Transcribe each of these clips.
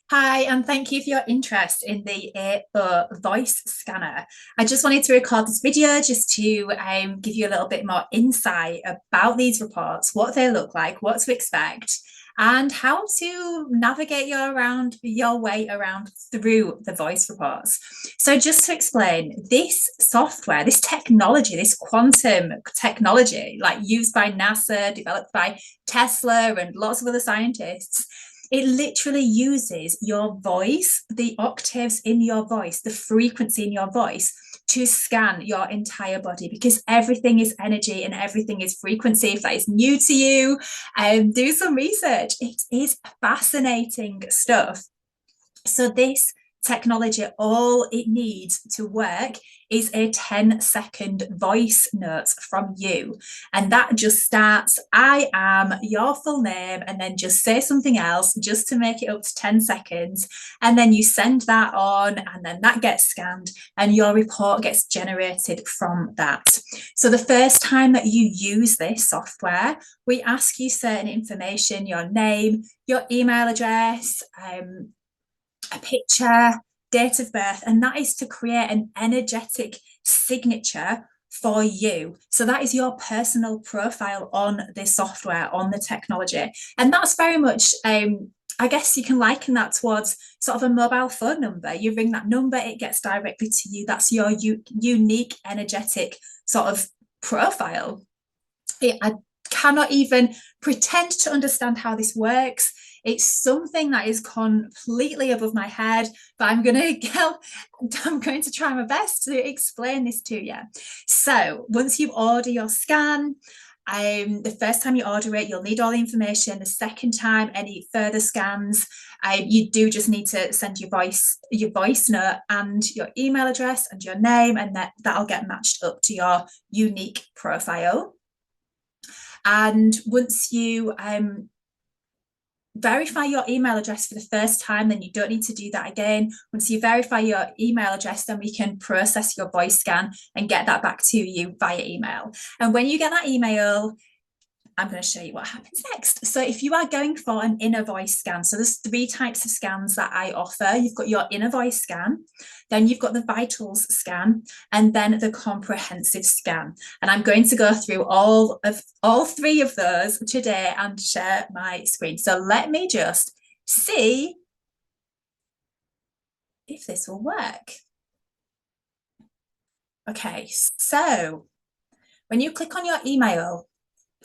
Hi, and thank you for your interest in the AO voice scanner. I just wanted to record this video just to give you a little bit more insight about these reports, what they look like, what to expect, and how to navigate your way around through the voice reports. So, just to explain, this software, this technology, this quantum technology, like used by NASA, developed by Tesla, and lots of other scientists, it literally uses your voice, the octaves in your voice, the frequency in your voice to scan your entire body because everything is energy and everything is frequency. If that is new to you, do some research. It is fascinating stuff. So this technology, all it needs to work is a 10-second voice note from you. And that just starts, I am your full name, and then just say something else just to make it up to 10 seconds. And then you send that on, and then that gets scanned, and your report gets generated from that. So the first time that you use this software, we ask you certain information, your name, your email address, a picture, date of birth, and that is to create an energetic signature for you. So that is your personal profile on the software, on the technology. And that's very much, I guess you can liken that towards sort of a mobile phone number. You ring that number, it gets directly to you. That's your unique, energetic sort of profile. I cannot even pretend to understand how this works. It's something that is completely above my head, but I'm going to try my best to explain this to you. So once you order your scan, the first time you order it, you'll need all the information. The second time, any further scans, you do just need to send your voice note and your email address and your name, and that'll get matched up to your unique profile. And once you verify your email address for the first time, then you don't need to do that again. Once you verify your email address, then we can process your voice scan and get that back to you via email. And when you get that email, I'm going to show you what happens next. So if you are going for an inner voice scan, so there's 3 types of scans that I offer. You've got your inner voice scan, then you've got the vitals scan, and then the comprehensive scan. And I'm going to go through all 3 of those today and share my screen. So let me just see if this will work. Okay, so when you click on your email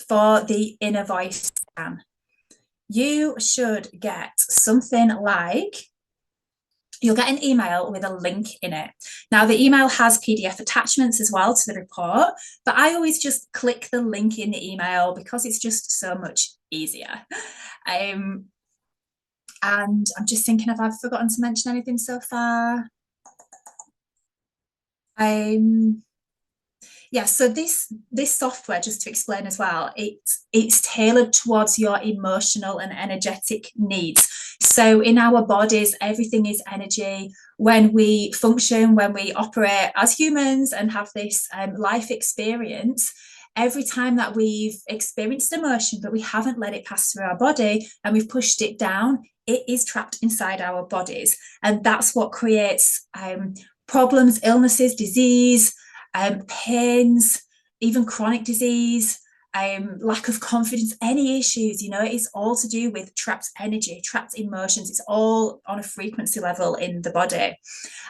for the inner voice scan, you should get something like, you'll get an email with a link in it. Now, the email has PDF attachments as well to the report, but I always just click the link in the email because it's just so much easier. And I'm just thinking if I've forgotten to mention anything so far. Yeah, so this software, just to explain as well, it's tailored towards your emotional and energetic needs. So in our bodies, everything is energy. When we function, when we operate as humans and have this life experience, every time that we've experienced emotion, but we haven't let it pass through our body and we've pushed it down, it is trapped inside our bodies. And that's what creates problems, illnesses, disease, pains, even chronic disease, lack of confidence, any issues, it's all to do with trapped energy, trapped emotions. It's all on a frequency level in the body.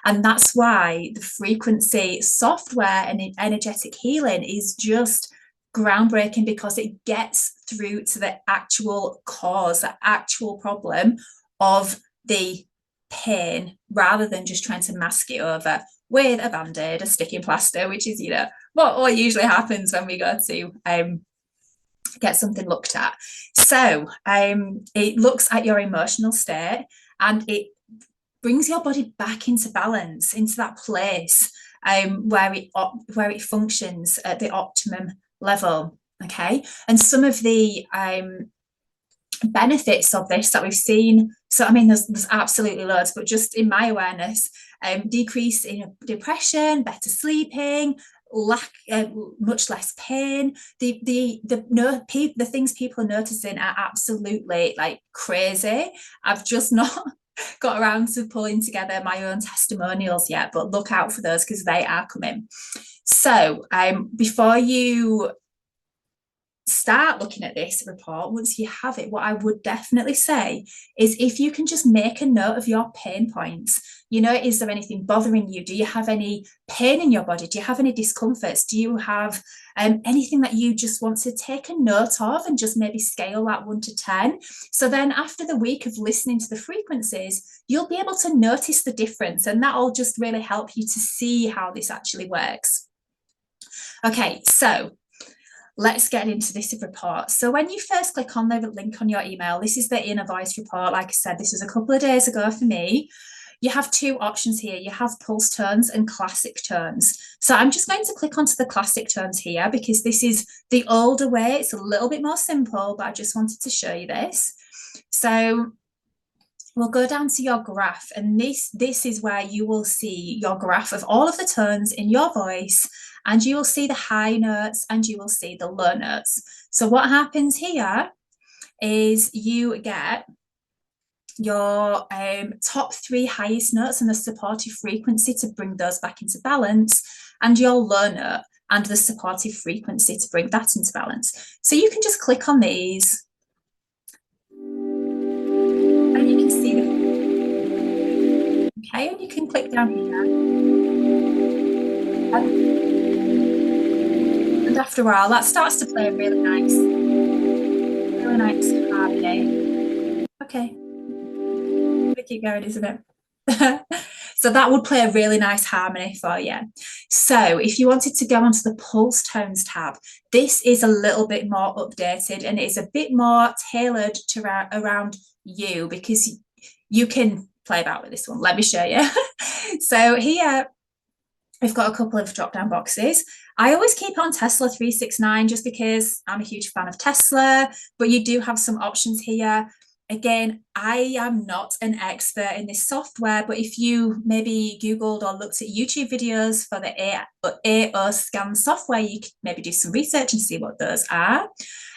And that's why the frequency software and energetic healing is just groundbreaking, because it gets through to the actual cause, the actual problem of the pain, rather than just trying to mask it over with a band-aid, a sticking plaster, which is, what usually happens when we go to get something looked at. So it looks at your emotional state and it brings your body back into balance, into that place where it functions at the optimum level. Okay, and some of the benefits of this that we've seen, so I mean there's absolutely loads, but just in my awareness, decrease in depression, better sleeping, much less pain. The things people are noticing are absolutely like crazy. I've just not got around to pulling together my own testimonials yet, but look out for those because they are coming. So before you start looking at this report, once you have it, what I would definitely say is if you can just make a note of your pain points. You know, is there anything bothering you? Do you have any pain in your body? Do you have any discomforts? Do you have anything that you just want to take a note of and just maybe scale that 1 to 10? So then after the week of listening to the frequencies, you'll be able to notice the difference, and that'll just really help you to see how this actually works. Okay, so let's get into this report. So when you first click on the link on your email, this is the inner voice report. Like I said, this was a couple of days ago for me. You have two options here. You have pulse tones and classic tones. So I'm just going to click onto the classic tones here because this is the older way. It's a little bit more simple, but I just wanted to show you this. So we'll go down to your graph, and this is where you will see your graph of all of the tones in your voice, and you will see the high notes and you will see the low notes. So what happens here is you get your top 3 highest notes and the supportive frequency to bring those back into balance, and your low note and the supportive frequency to bring that into balance. So you can just click on these and you can see them. Okay, and you can click down here. And after a while, that starts to play a really nice harmony. Okay, we keep going, isn't it? So that would play a really nice harmony for you. So if you wanted to go onto the pulse tones tab, this is a little bit more updated and it is a bit more tailored to around you, because you can play about with this one. Let me show you. So here we've got a couple of drop down boxes. I always keep on Tesla 369 just because I'm a huge fan of Tesla, but you do have some options here. Again, I am not an expert in this software, but if you maybe Googled or looked at YouTube videos for the AO scan software, you could maybe do some research and see what those are.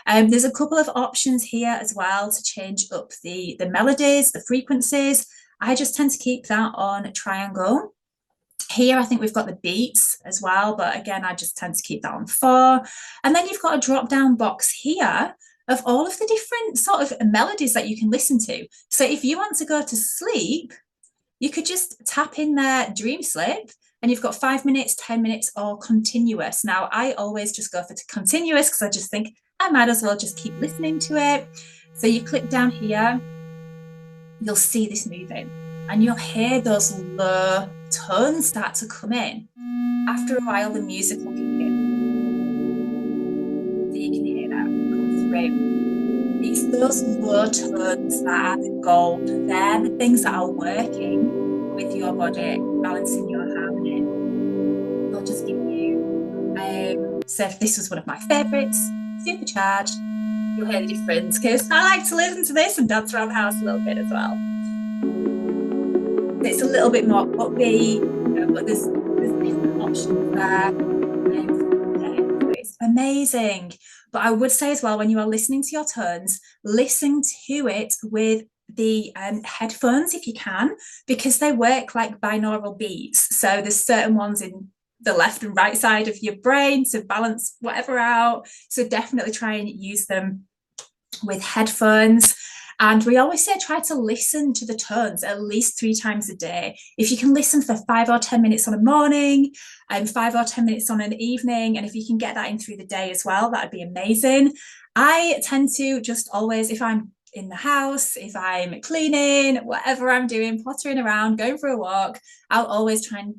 There's a couple of options here as well to change up the melodies, the frequencies. I just tend to keep that on triangle. Here, I think we've got the beats as well, but again, I just tend to keep that on 4. And then you've got a drop-down box here of all of the different sort of melodies that you can listen to. So if you want to go to sleep, you could just tap in there dream sleep, and you've got 5 minutes, 10 minutes, or continuous. Now, I always just go for continuous because I just think I might as well just keep listening to it. So you click down here, you'll see this moving, and you'll hear those low tones start to come in. After a while, the music will kick in. So you can hear that come through. It's those low tones that are the gold. They're the things that are working with your body, balancing your harmony. I'll just give you, so if this was one of my favourites, Supercharged, you'll hear the difference because I like to listen to this and dance around the house a little bit as well. It's a little bit more upbeat, but there's different options there. It's amazing. But I would say as well, when you are listening to your tones, listen to it with the headphones if you can, because they work like binaural beats. So there's certain ones in the left and right side of your brain to balance whatever out. So definitely try and use them with headphones. And we always say try to listen to the tones at least 3 times a day. If you can listen for 5 or 10 minutes on a morning and 5 or 10 minutes on an evening, and if you can get that in through the day as well, that'd be amazing. I tend to just always, if I'm in the house, if I'm cleaning, whatever I'm doing, pottering around, going for a walk, I'll always try and,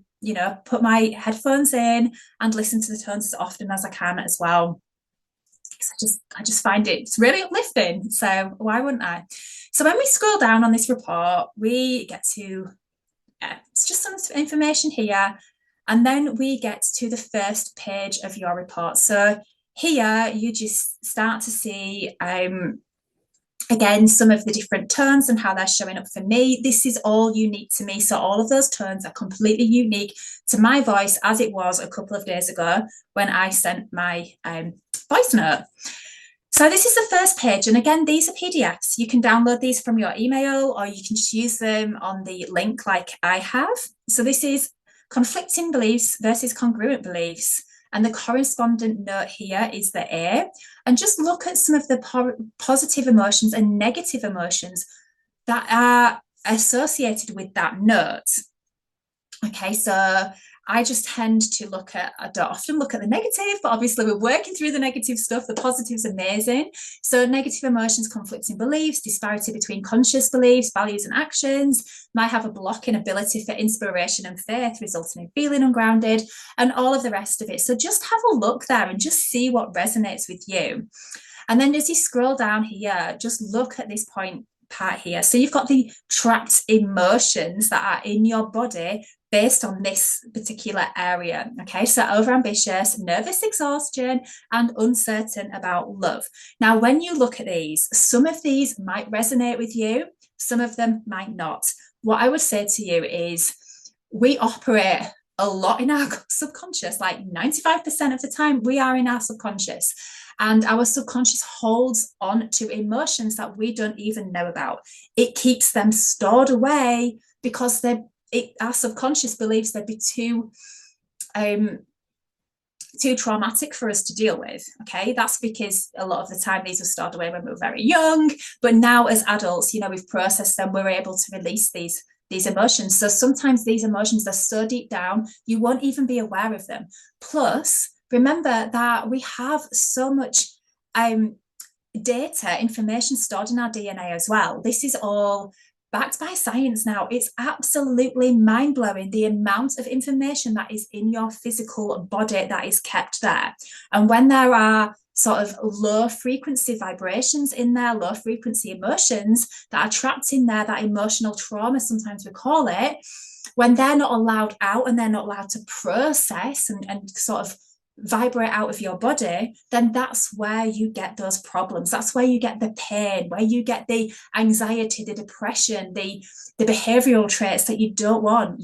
put my headphones in and listen to the tones as often as I can as well. I just find it's really uplifting. So why wouldn't I? So when we scroll down on this report, we get to, it's just some information here. And then we get to the first page of your report. So here you just start to see, again, some of the different tones and how they're showing up for me. This is all unique to me. So all of those tones are completely unique to my voice, as it was a couple of days ago when I sent my voice note. So this is the first page. And again, these are PDFs. You can download these from your email, or you can just use them on the link like I have. So this is conflicting beliefs versus congruent beliefs. And the correspondent note here is the A. And just look at some of the positive emotions and negative emotions that are associated with that note. Okay, so I just tend to look at, I don't often look at the negative, but obviously we're working through the negative stuff. The positive's amazing. So negative emotions, conflicting beliefs, disparity between conscious beliefs, values and actions, might have a block in ability for inspiration and faith, resulting in feeling ungrounded, and all of the rest of it. So just have a look there and just see what resonates with you. And then as you scroll down here, just look at this part here. So you've got the trapped emotions that are in your body based on this particular area. Okay, so overambitious, nervous exhaustion, and uncertain about love. Now, when you look at these, some of these might resonate with you, some of them might not. What I would say to you is we operate a lot in our subconscious, like 95% of the time we are in our subconscious. And our subconscious holds on to emotions that we don't even know about. It keeps them stored away because our subconscious believes they'd be too traumatic for us to deal with. Okay, that's because a lot of the time these were stored away when we were very young, but now as adults, we've processed them, we're able to release these emotions. So sometimes these emotions are so deep down you won't even be aware of them. Plus, remember that we have so much data, information stored in our DNA as well. This is all backed by science now. It's absolutely mind-blowing the amount of information that is in your physical body that is kept there. And when there are sort of low frequency vibrations in there, low frequency emotions that are trapped in there, that emotional trauma, sometimes we call it, when they're not allowed out and they're not allowed to process and sort of vibrate out of your body, then that's where you get those problems. That's where you get the pain, where you get the anxiety, the depression, the behavioral traits that you don't want,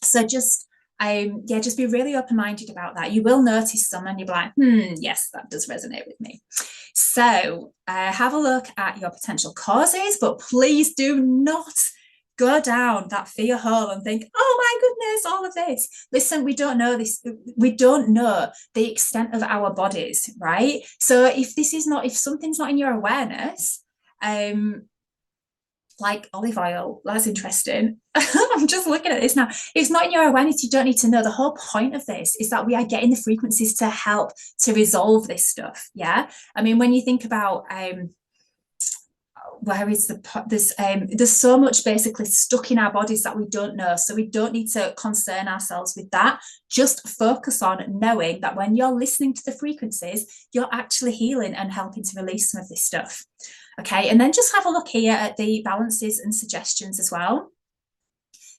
So just be really open-minded about that. You will notice some and you'll be like, yes, that does resonate with me. So have a look at your potential causes, but please do not go down that fear hole and think, oh my goodness, all of this. Listen, we don't know this. We don't know the extent of our bodies, right? So if something's not in your awareness, like olive oil, that's interesting. I'm just looking at this now. If it's not in your awareness, you don't need to know. The whole point of this is that we are getting the frequencies to help to resolve this stuff. Yeah. I mean, when you think about, where is there's so much basically stuck in our bodies that we don't know, so we don't need to concern ourselves with that. Just focus on knowing that when you're listening to the frequencies, you're actually healing and helping to release some of this stuff. Okay, and then just have a look here at the balances and suggestions as well.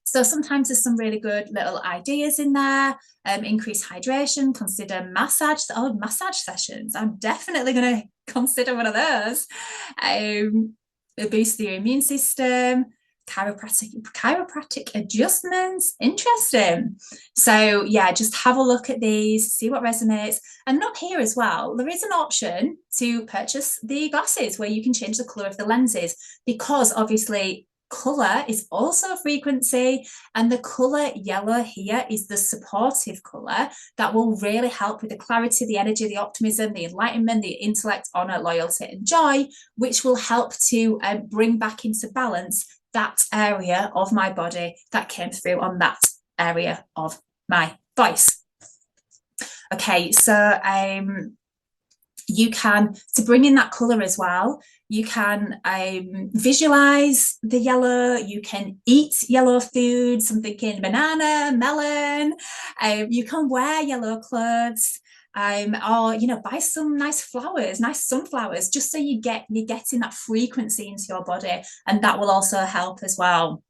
So sometimes there's some really good little ideas in there. Increase hydration, consider massage sessions. I'm definitely going to consider one of those. Boost your immune system, chiropractic adjustments. Interesting. So yeah, just have a look at these, see what resonates. And up here as well, there is an option to purchase the glasses where you can change the color of the lenses, because obviously color is also a frequency, and the color yellow here is the supportive color that will really help with the clarity, the energy, the optimism, the enlightenment, the intellect, honor, loyalty and joy, which will help to bring back into balance that area of my body that came through on that area of my voice. Okay, so you can, to bring in that color as well, you can visualize the yellow, you can eat yellow foods, I'm thinking banana, melon, you can wear yellow clothes, or buy some nice flowers, nice sunflowers, just so you're getting that frequency into your body, and that will also help as well.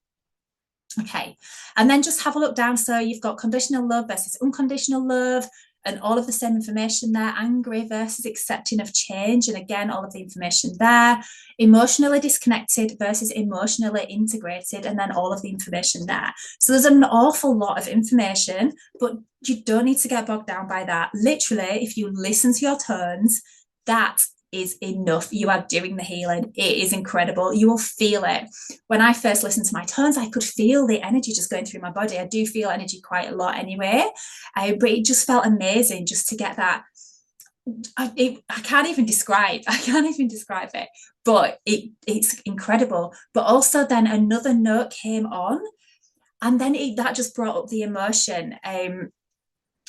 Okay, and then just have a look down. So you've got conditional love versus unconditional love, and all of the same information there. Angry versus accepting of change, and again, all of the information there. Emotionally disconnected versus emotionally integrated, and then all of the information there. So there's an awful lot of information, but you don't need to get bogged down by that. Literally, if you listen to your tones, that is enough. You are doing the healing. It is incredible. You will feel it. When I first listened to my tones, I could feel the energy just going through my body. I do feel energy quite a lot anyway, but it just felt amazing just to get that. I can't even describe. I can't even describe it, but it's incredible. But also then another note came on, and then that just brought up the emotion.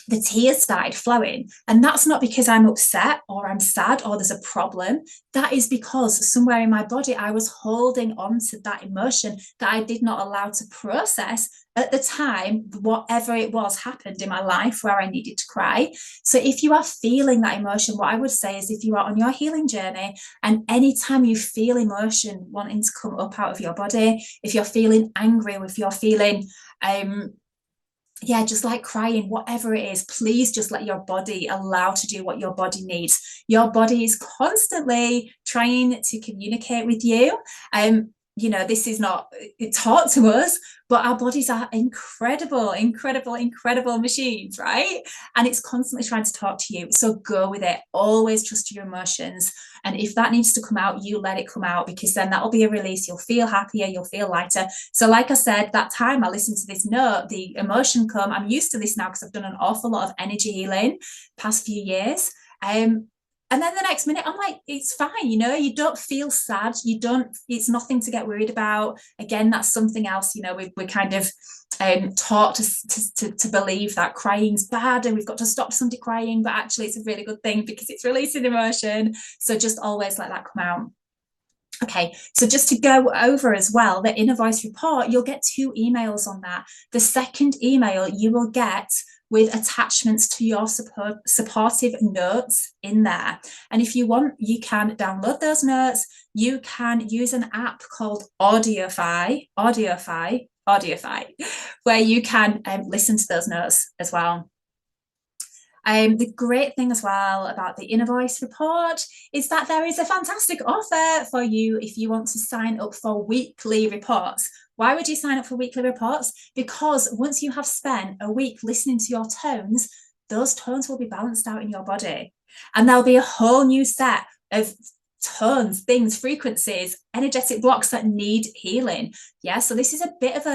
The tears started flowing. And that's not because I'm upset or I'm sad or there's a problem. That is because somewhere in my body, I was holding on to that emotion that I did not allow to process at the time, whatever it was happened in my life where I needed to cry. So if you are feeling that emotion, what I would say is if you are on your healing journey and anytime you feel emotion wanting to come up out of your body, if you're feeling angry, if you're feeling, just like crying, whatever it is, please just let your body allow to do what your body needs. Your body is constantly trying to communicate with you. This is not taught to us, but our bodies are incredible, incredible, incredible machines, right? And it's constantly trying to talk to you. So go with it. Always trust your emotions. And if that needs to come out, you let it come out, because then that'll be a release. You'll feel happier, you'll feel lighter. So like I said, that time I listened to this note, the emotion come. I'm used to this now because I've done an awful lot of energy healing past few years. And then the next minute, I'm like, it's fine, you don't feel sad. It's nothing to get worried about. Again, that's something else, we're kind of taught to believe that crying's bad and we've got to stop somebody crying, but actually it's a really good thing because it's releasing emotion. So just always let that come out. Okay, so just to go over as well, the inner voice report, you'll get 2 emails on that. The second email you will get with attachments to your supportive notes in there. And if you want, you can download those notes. You can use an app called Audiofy, where you can listen to those notes as well. The great thing as well about the Inner Voice report is that there is a fantastic offer for you if you want to sign up for weekly reports. Why would you sign up for weekly reports? Because once you have spent a week listening to your tones, those tones will be balanced out in your body. And there'll be a whole new set of tones, things, frequencies, energetic blocks that need healing. Yeah, so this is a bit of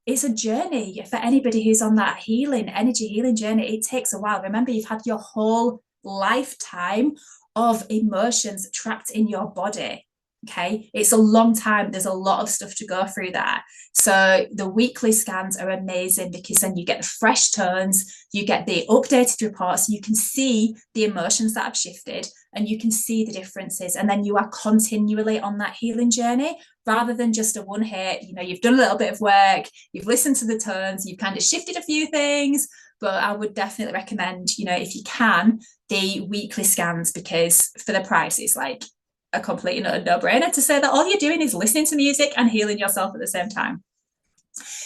it's a journey for anybody who's on that energy healing journey. It takes a while. Remember, you've had your whole lifetime of emotions trapped in your body. Okay, it's a long time. There's a lot of stuff to go through there. So the weekly scans are amazing because then you get the fresh tones, you get the updated reports, you can see the emotions that have shifted and you can see the differences. And then you are continually on that healing journey rather than just a one hit. You've done a little bit of work, you've listened to the tones, you've kind of shifted a few things, but I would definitely recommend, if you can, the weekly scans, because for the price, it's like a complete no-brainer to say that all you're doing is listening to music and healing yourself at the same time.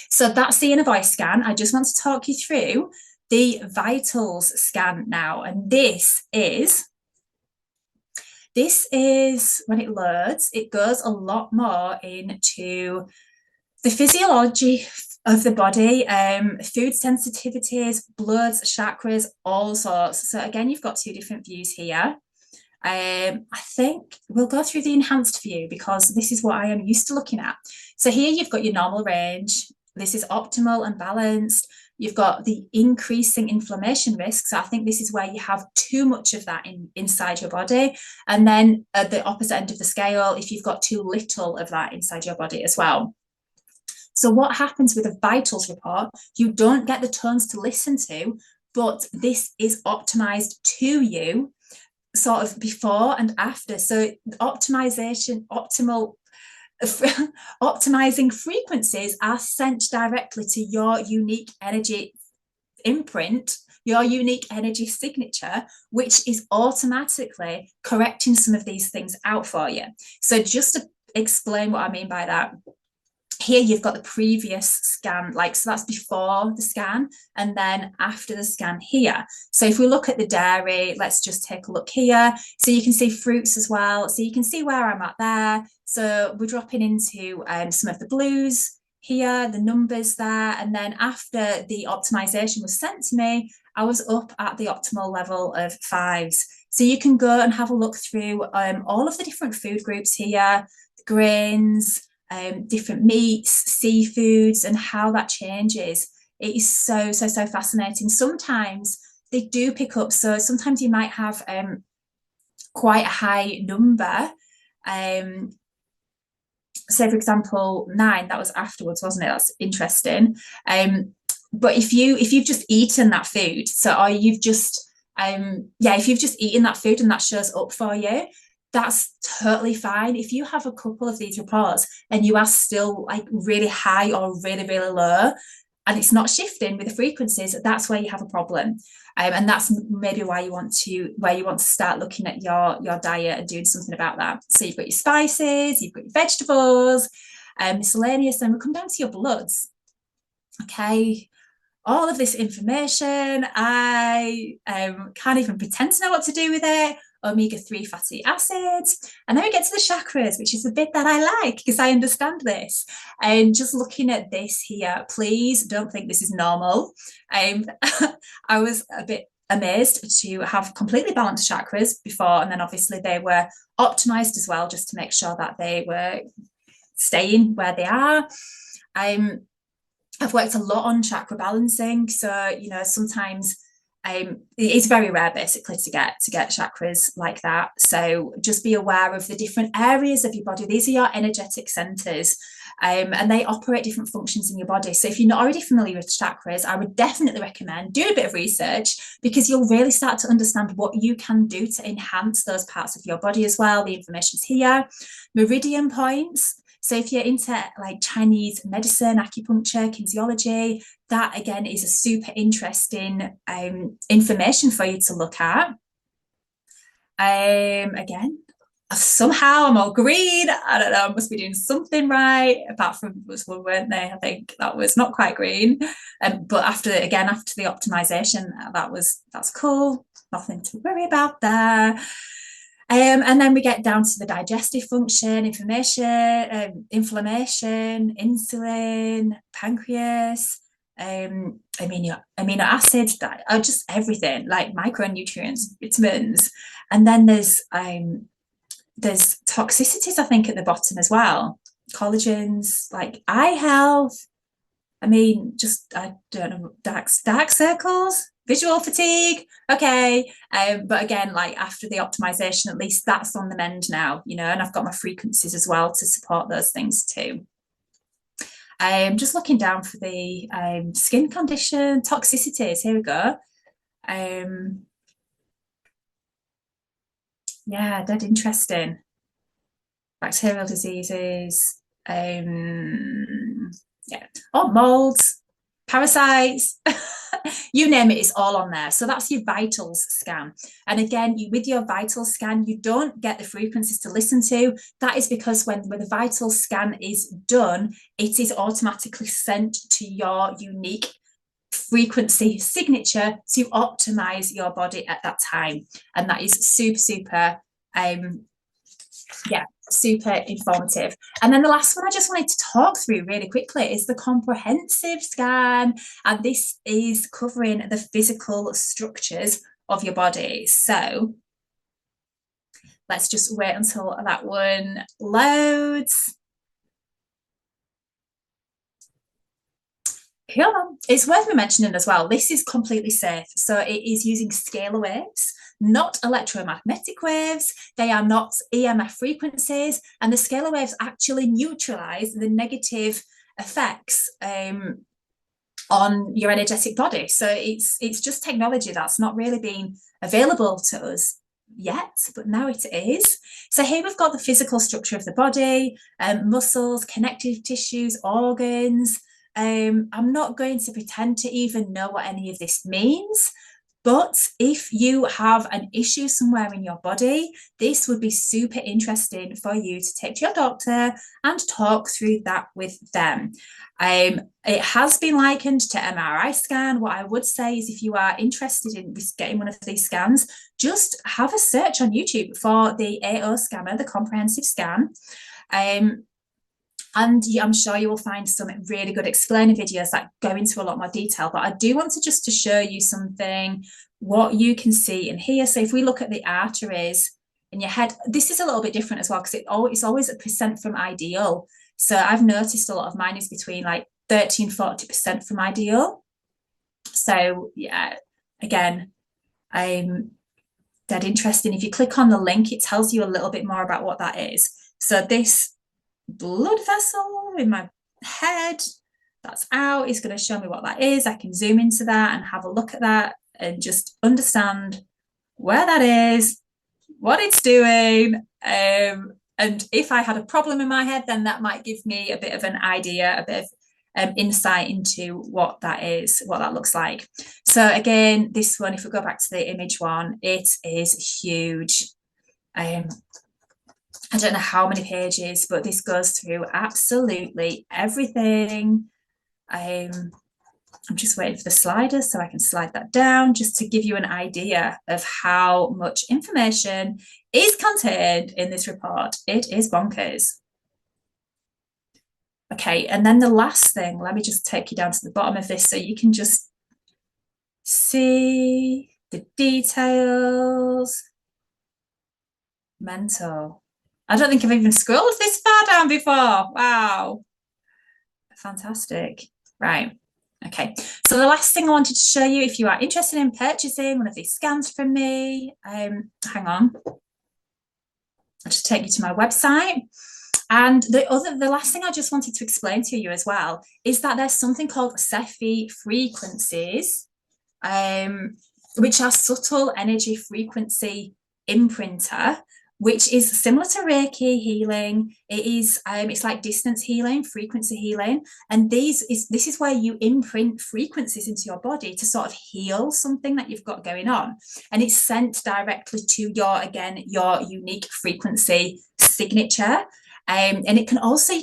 So that's the inner voice scan. I just want to talk you through the vitals scan now. And this is when it loads, it goes a lot more into the physiology of the body, food sensitivities, bloods, chakras, all sorts. So again, you've got 2 different views here. I think we'll go through the enhanced view because this is what I am used to looking at. So here you've got your normal range. This is optimal and balanced. You've got the increasing inflammation risk. So I think this is where you have too much of that inside your body. And then at the opposite end of the scale, if you've got too little of that inside your body as well. So what happens with a vitals report, you don't get the tones to listen to, but this is optimized to you sort of before and after. So optimizing frequencies are sent directly to your unique energy imprint, your unique energy signature, which is automatically correcting some of these things out for you. So just to explain what I mean by that, here you've got the previous scan, so that's before the scan and then after the scan here. So if we look at the dairy, let's just take a look here. So you can see fruits as well. So you can see where I'm at there. So we're dropping into some of the blues here, the numbers there. And then after the optimization was sent to me, I was up at the optimal level of 5s. So you can go and have a look through all of the different food groups here, grains, different meats, seafoods, and how that changes. It is so, so, so fascinating. Sometimes they do pick up. So sometimes you might have quite a high number. So for example, 9, that was afterwards, wasn't it? That's interesting. But if you've just eaten that food, so or you've just if you've just eaten that food and that shows up for you, that's totally fine. If you have a couple of these reports and you are still like really high or really, really low, and it's not shifting with the frequencies, that's where you have a problem. And that's maybe why you want to start looking at your diet and doing something about that. So you've got your spices, you've got your vegetables, miscellaneous. Then we come down to your bloods. Okay, all of this information, I can't even pretend to know what to do with it. Omega-3 fatty acids. And then we get to the chakras, which is the bit that I like because I understand this. And just looking at this here, please don't think this is normal. I was a bit amazed to have completely balanced chakras before, and then obviously they were optimized as well, just to make sure that they were staying where they are. I've worked a lot on chakra balancing, so sometimes it's very rare basically to get chakras like that. So just be aware of the different areas of your body. These are your energetic centers, and they operate different functions in your body. So if you're not already familiar with chakras, I would definitely recommend doing a bit of research, because you'll really start to understand what you can do to enhance those parts of your body as well. The information's here. Meridian points. So if you're into like Chinese medicine, acupuncture, kinesiology, that again is a super interesting information for you to look at. Again, somehow I'm all green. I don't know, I must be doing something right, apart from those one, weren't they? I think that was not quite green. But after the optimization, that's cool. Nothing to worry about there. And then we get down to the digestive function, inflammation, insulin, pancreas, amino acids, just everything, like micronutrients, vitamins. And then there's toxicities, I think, at the bottom as well. Collagens, like eye health. I don't know, dark circles, visual fatigue. Okay. But again, like after the optimization, at least that's on the mend now, and I've got my frequencies as well to support those things too. Just looking down for the skin condition, toxicities. Here we go. Yeah, dead interesting. Bacterial diseases. Yeah. Oh, molds, parasites, you name it, it's all on there. So that's your vitals scan. And again, with your vitals scan, you don't get the frequencies to listen to. That is because when the vital scan is done, it is automatically sent to your unique frequency signature to optimize your body at that time. And that is super, super super informative. And then the last one I just wanted to talk through really quickly is the comprehensive scan, and this is covering the physical structures of your body. So let's just wait until that one loads. Cool. It's worth me mentioning as well, this is completely safe. So it is using scalar waves, not electromagnetic waves. They are not EMF frequencies, and the scalar waves actually neutralize the negative effects on your energetic body. So it's just technology that's not really been available to us yet, but now it is. So here we've got the physical structure of the body, muscles, connective tissues, organs. I'm not going to pretend to even know what any of this means, but if you have an issue somewhere in your body, this would be super interesting for you to take to your doctor and talk through that with them. It has been likened to MRI scan. What I would say is, if you are interested in getting one of these scans, just have a search on YouTube for the AO scanner, the comprehensive scan. And I'm sure you will find some really good explainer videos that go into a lot more detail. But I do want to just to show you something, what you can see in here. So if we look at the arteries in your head, this is a little bit different as well, because it's always a percent from ideal. So I've noticed a lot of mine is between like 30 and 40% from ideal. So yeah, again, dead interesting. If you click on the link, it tells you a little bit more about what that is. So this blood vessel in my head that's out is going to show me what that is. I can zoom into that and have a look at that and just understand where that is, what it's doing. And if I had a problem in my head, then that might give me a bit of an idea, a bit of insight into what that is, what that looks like. So again, this one, if we go back to the image one, it is huge. I don't know how many pages, but this goes through absolutely everything. I'm just waiting for the slider so I can slide that down just to give you an idea of how much information is contained in this report. It is bonkers. Okay, and then the last thing, let me just take you down to the bottom of this so you can just see the details. Mental. I don't think I've even scrolled this far down before. Wow. Fantastic. Right. Okay. So the last thing I wanted to show you, if you are interested in purchasing one of these scans from me, hang on. I'll just take you to my website. And the last thing I just wanted to explain to you as well is that there's something called Cepheid frequencies, which are subtle energy frequency imprinter, which is similar to Reiki healing. It is it's like distance healing, frequency healing, and this is where you imprint frequencies into your body to sort of heal something that you've got going on, and it's sent directly to your unique frequency signature. And you can also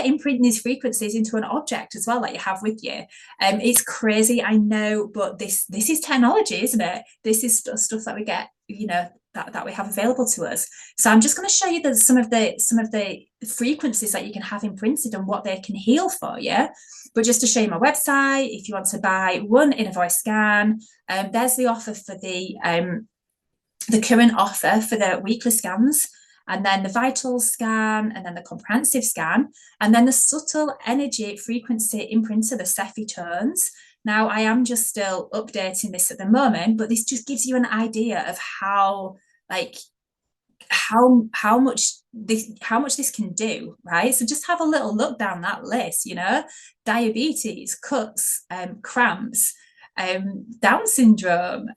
imprint these frequencies into an object as well that you have with you. It's crazy, I know, but this is technology, isn't it? This is stuff that we get, that we have available to us. So I'm just going to show you some of the frequencies that you can have imprinted and what they can heal for you. But just to show you my website, if you want to buy one inner voice scan, there's the offer for the current offer for the weekly scans, and then the vital scan, and then the comprehensive scan, and then the subtle energy frequency imprinter, the Cepheid tones. Now, I am just still updating this at the moment, but this just gives you an idea of how much this can do, right? So just have a little look down that list, diabetes, cuts, cramps, Down syndrome,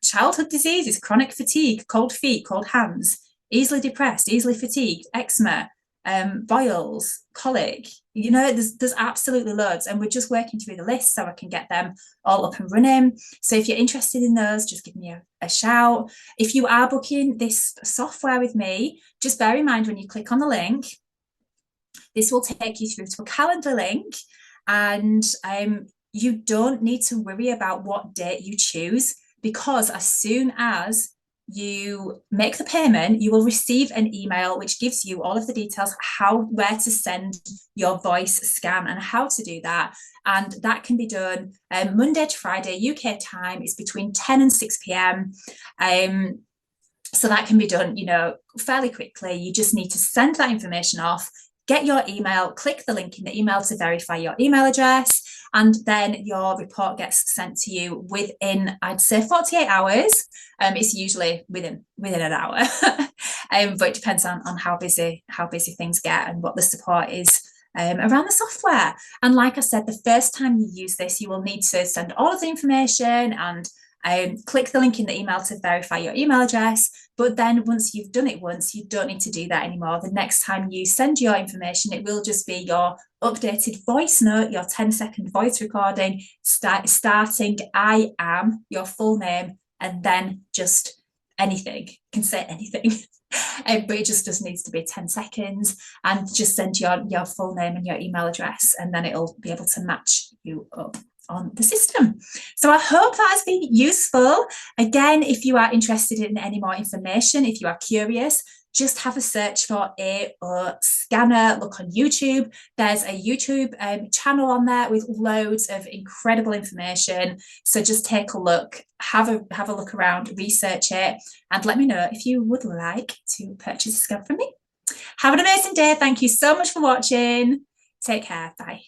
childhood diseases, chronic fatigue, cold feet, cold hands, easily depressed, easily fatigued, eczema, boils, colic. There's absolutely loads, and we're just working through the list so I can get them all up and running. So if you're interested in those, just give me a shout. If you are booking this software with me, just bear in mind when you click on the link, this will take you through to a calendar link, and you don't need to worry about what date you choose, because as soon as you make the payment, you will receive an email which gives you all of the details, where to send your voice scan and how to do that. And that can be done Monday to Friday, UK time. It's between 10 and 6 p.m. So that can be done, fairly quickly. You just need to send that information off, get your email, click the link in the email to verify your email address, and then your report gets sent to you within, I'd say, 48 hours. It's usually within an hour, but it depends on how busy things get and what the support is around the software. And like I said, the first time you use this, you will need to send all of the information and click the link in the email to verify your email address. But then once you've done it once, you don't need to do that anymore. The next time you send your information, it will just be your updated voice note, your 10-second voice recording, starting I am, your full name, and then just anything. You can say anything. But it just needs to be 10 seconds, and just send your full name and your email address, and then it'll be able to match you up on the system. So I hope that has been useful. Again, if you are interested in any more information, if you are curious, just have a search for AO scanner. Look on YouTube. There's a YouTube channel on there with loads of incredible information. So just take a look, have a look around, research it, and let me know if you would like to purchase a scan from me. Have an amazing day. Thank you so much for watching. Take care. Bye.